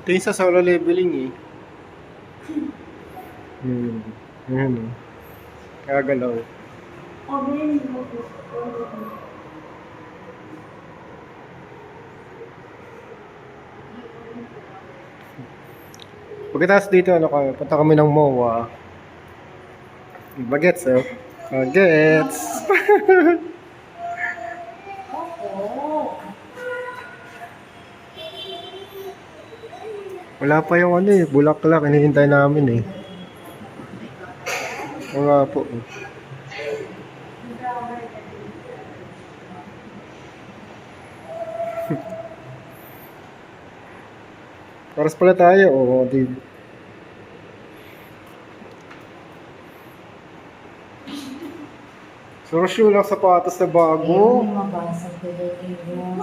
Ito yung sa solo leveling eh. Ayan o. Kagalaw. Pagkatapos dito, ano kami, punta kami ng MOA. Bagets, oh. Bagets! Wala pa yung ano eh, bulaklak, hinihintay namin eh. Wala po. Paras pala tayo, oo, di. Sorosyo lang sapatos na bago. Mabasag ko din yung